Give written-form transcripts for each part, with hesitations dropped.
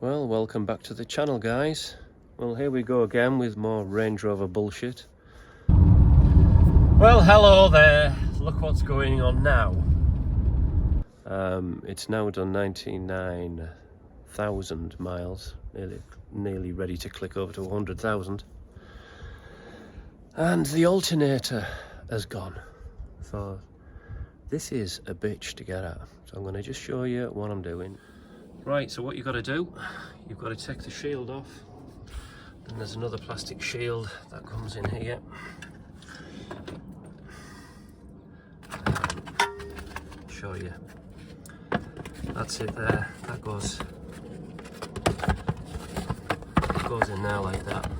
Well, welcome back to the channel, guys. Well, here we go again with more Range Rover bullshit. Well, hello there. Look what's going on now. It's now done 99,000 miles, nearly ready to click over to 100,000. And the alternator has gone. So this is a bitch to get at. So I'm going to just show you what I'm doing. Right, so what you've got to do, you've got to take the shield off. Then there's another plastic shield that comes in here. Show you. That's it there. That goes in there like that.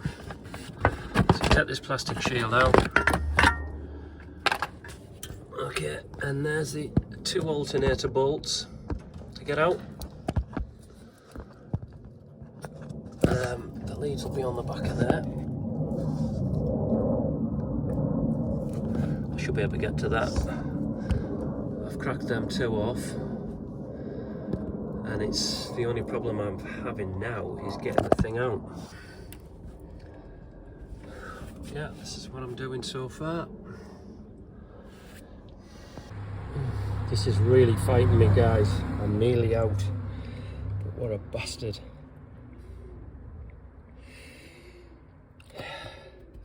So you take this plastic shield out. Okay, and there's the two alternator bolts to get out. The leads will be on the back of there. I should be able to get to that. I've cracked them two off, and it's the only problem I'm having now is getting the thing out. Yeah, this is what I'm doing so far. This is really fighting me, guys. I'm nearly out, but what a bastard.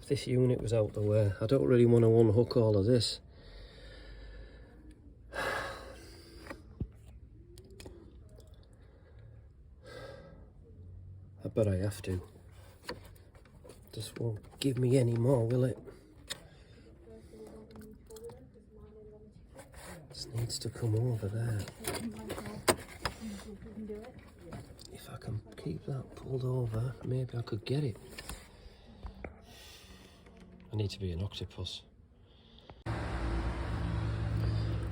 If this unit was out the way, I don't really want to unhook all of this. I bet I have to. This won't give me any more, will it? This needs to come over there. If I can keep that pulled over, maybe I could get it. I need to be an octopus.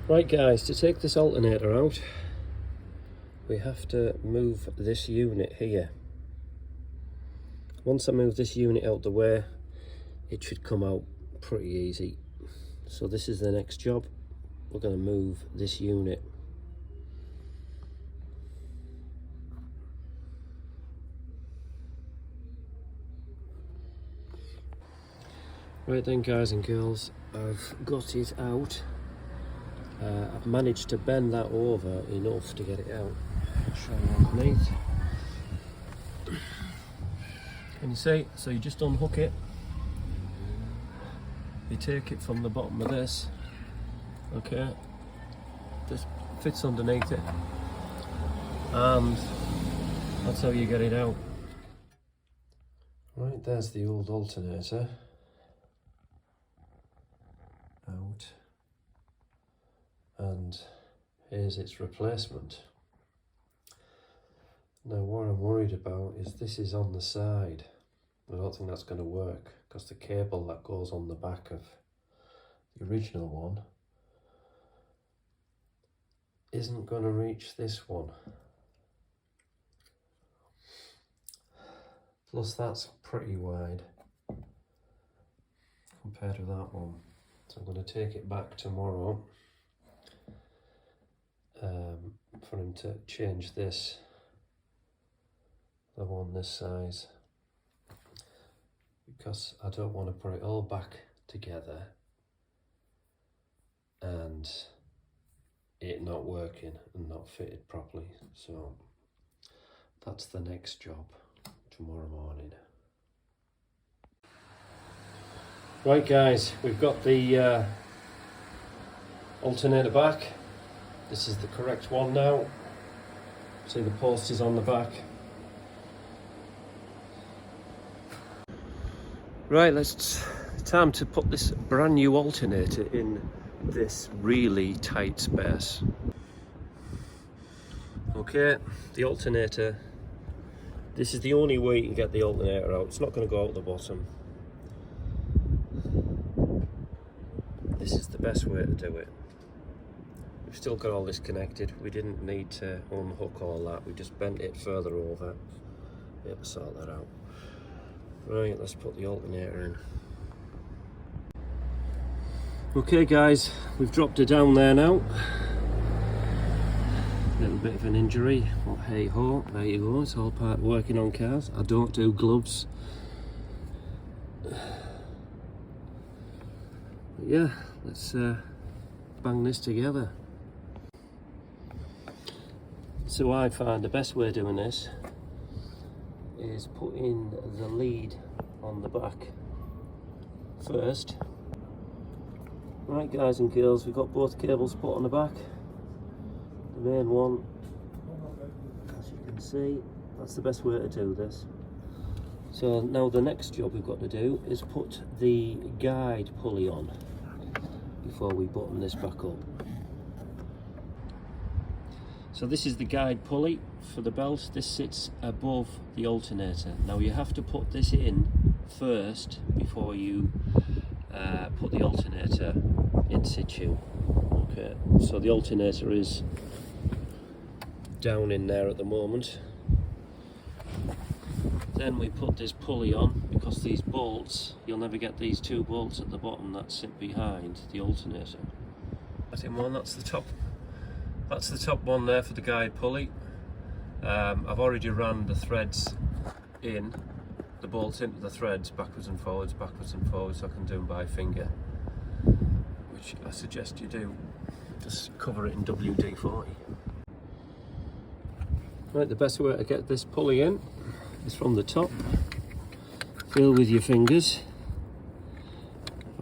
Right, guys, to take this alternator out, we have to move this unit here. Once I move this unit out the way, it should come out pretty easy. So this is the next job. We're going to move this unit. Right then, guys and girls, I've got it out. I've managed to bend that over enough to get it out. I'll show you underneath. Can you see? So you just unhook it. You take it from the bottom of this. Okay. This fits underneath it. And that's how you get it out. Right, there's the old alternator. Out, and here's its replacement. Now what I'm worried about is this is on the side. I don't think that's going to work because the cable that goes on the back of the original one isn't going to reach this one. Plus that's pretty wide compared to that one. So I'm going to take it back tomorrow for him to change this, the one this size, because I don't want to put it all back together and it not working and not fitted properly. So that's the next job tomorrow morning. Right, guys, we've got the alternator back. This is the correct one now. See, the post is on the back. Right, time to put this brand new alternator in this really tight space. Okay, the alternator. This is the only way you can get the alternator out. It's not going to go out the bottom. This is the best way to do it. We've still got all this connected. We didn't need to unhook all that. We just bent it further over. We have to sort that out. Right, let's put the alternator in. Okay, guys, we've dropped it down there now. Little bit of an injury, but hey ho, there you go, it's all part of working on cars. I don't do gloves. But yeah, let's bang this together. So I find the best way of doing this is putting the lead on the back first. Right guys and girls, we've got both cables put on the back. The main one, as you can see, that's the best way to do this. So now the next job we've got to do is put the guide pulley on before we button this back up. So this is the guide pulley for the belt. This sits above the alternator. Now you have to put this in first before you put the alternator in situ. Okay, so the alternator is down in there at the moment. Then we put this pulley on, because these bolts, you'll never get these two bolts at the bottom that sit behind the alternator. That's the top one there for the guide pulley. I've already ran the threads in, the bolts into the threads backwards and forwards, so I can do them by finger, which I suggest you do. Just cover it in WD-40. Right, the best way to get this pulley in is from the top. Feel with your fingers.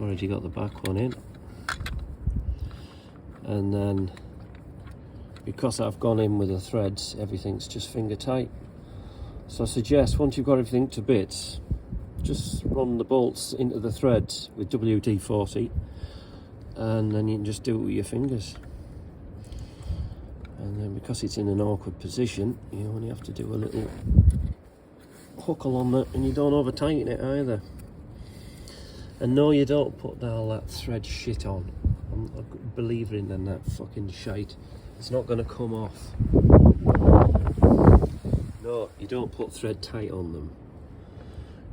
Already got the back one in. And then, because I've gone in with the threads, everything's just finger tight. So I suggest, once you've got everything to bits, just run the bolts into the threads with WD-40, and then you can just do it with your fingers. And then, because it's in an awkward position, you only have to do a little huckle on that, and you don't over tighten it either. And no, you don't put all that thread shit on. I'm a believer in that fucking shite. It's not going to come off. No, you don't put thread tight on them,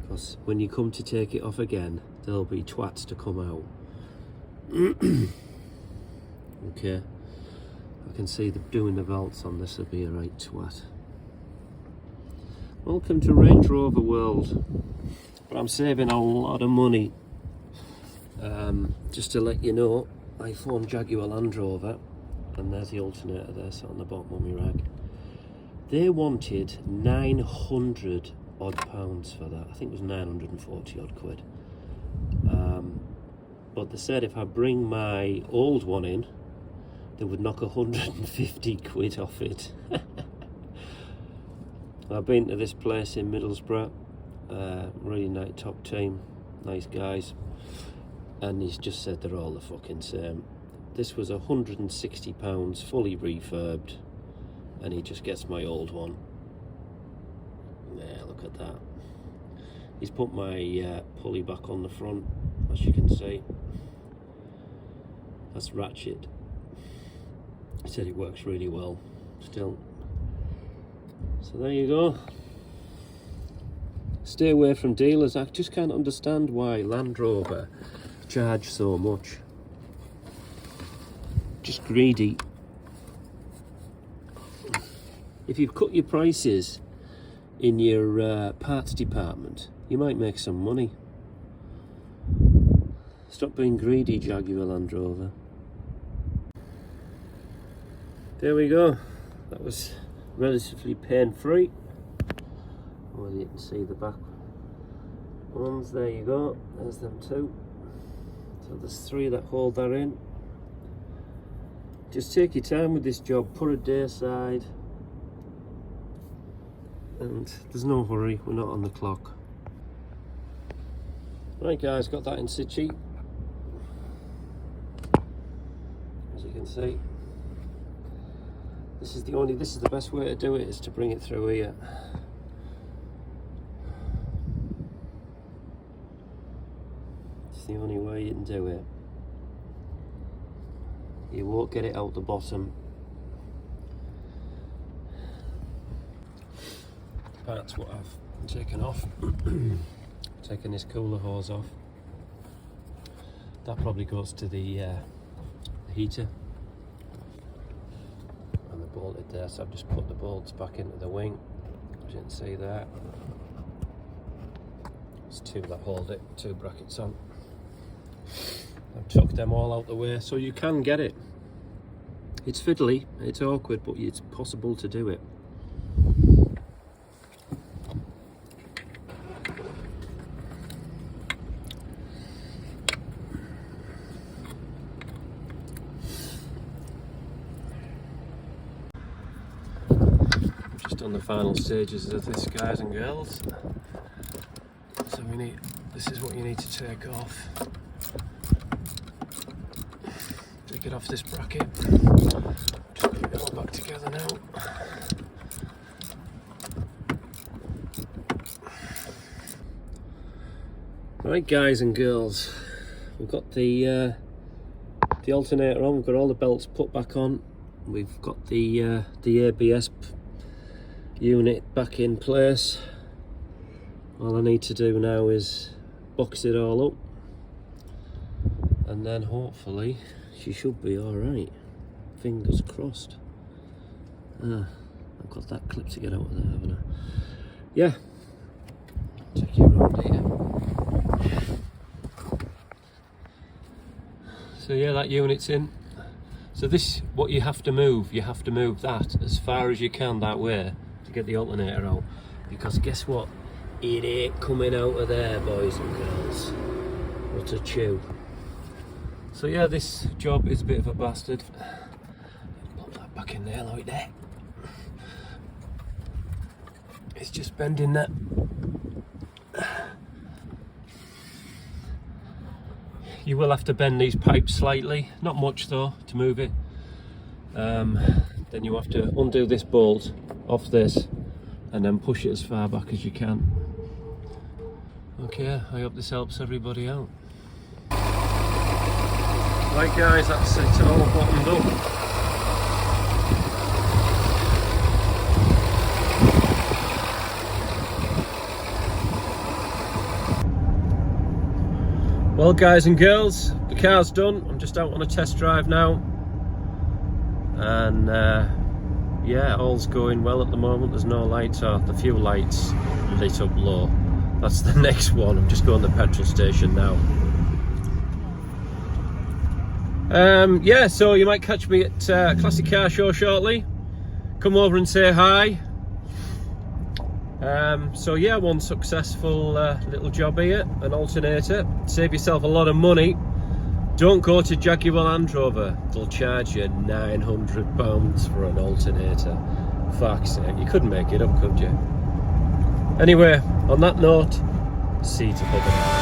because when you come to take it off again, there'll be twats to come out. Okay, I can see that doing the belts on this will be a right twat. Welcome to Range Rover world. But I'm saving a lot of money. Just to let you know, I phoned Jaguar Land Rover, and there's the alternator there, sat on the bottom of my rag. They wanted 900 odd pounds for that. I think it was 940 odd quid. But they said if I bring my old one in, they would knock 150 quid off it. I've been to this place in Middlesbrough, really nice, top team, nice guys, and he's just said they're all the fucking same. This was £160 fully refurbed, and he just gets my old one. Yeah, look at that. He's put my pulley back on the front, as you can see. That's ratchet. He said it works really well still. So there you go. Stay away from dealers. I just can't understand why Land Rover charge so much. Just greedy. If you cut your prices in your parts department, you might make some money. Stop being greedy, Jaguar Land Rover. There we go. That was relatively pain-free. Well, you can see the back ones. There you go. There's them two. So there's three that hold that in. Just take your time with this job. Put a day aside. And there's no hurry. We're not on the clock. Right, guys, got that in situ. As you can see. This is the best way to do it, is to bring it through here. It's the only way you can do it. You won't get it out the bottom. That's what I've taken off. Taking this cooler hose off. That probably goes to the heater. bolted there, so I've just put the bolts back into the wing. You didn't see that. There's two that hold it, two brackets on. I've took them all out the way, so you can get it. It's fiddly, it's awkward, but it's possible to do it. Just on the final stages of this, guys and girls. So this is what you need to take off. Take it off this bracket. Just put it all back together now. Right, guys and girls, we've got the alternator on. We've got all the belts put back on. We've got the ABS unit back in place. All I need to do now is box it all up, and then hopefully she should be all right. Fingers crossed. I've got that clip to get out of there, haven't I? Yeah. Take you around here. So yeah, that unit's in. So this, what you have to move that as far as you can that way to get the alternator out. Because guess what? It ain't coming out of there, boys and girls. What a chew. So yeah, this job is a bit of a bastard. Put that back in there like that. It's just bending that. You will have to bend these pipes slightly, not much though, to move it. Then you have to undo this bolt off this and then push it as far back as you can. Okay, I hope this helps everybody out. Right guys, that's it all bottomed up. Well guys and girls, the car's done. I'm just out on a test drive now. And yeah, all's going well at the moment. There's no lights, or the few lights lit up low. That's the next one. I'm just going to the petrol station now. Yeah, so you might catch me at Classic Car Show shortly. Come over and say hi. So yeah, one successful little job here, an alternator. Save yourself a lot of money. Don't go to Jaguar Land Rover. They'll charge you £900 for an alternator. Fuck's sake, you couldn't make it up, could you? Anyway, on that note, see you tomorrow.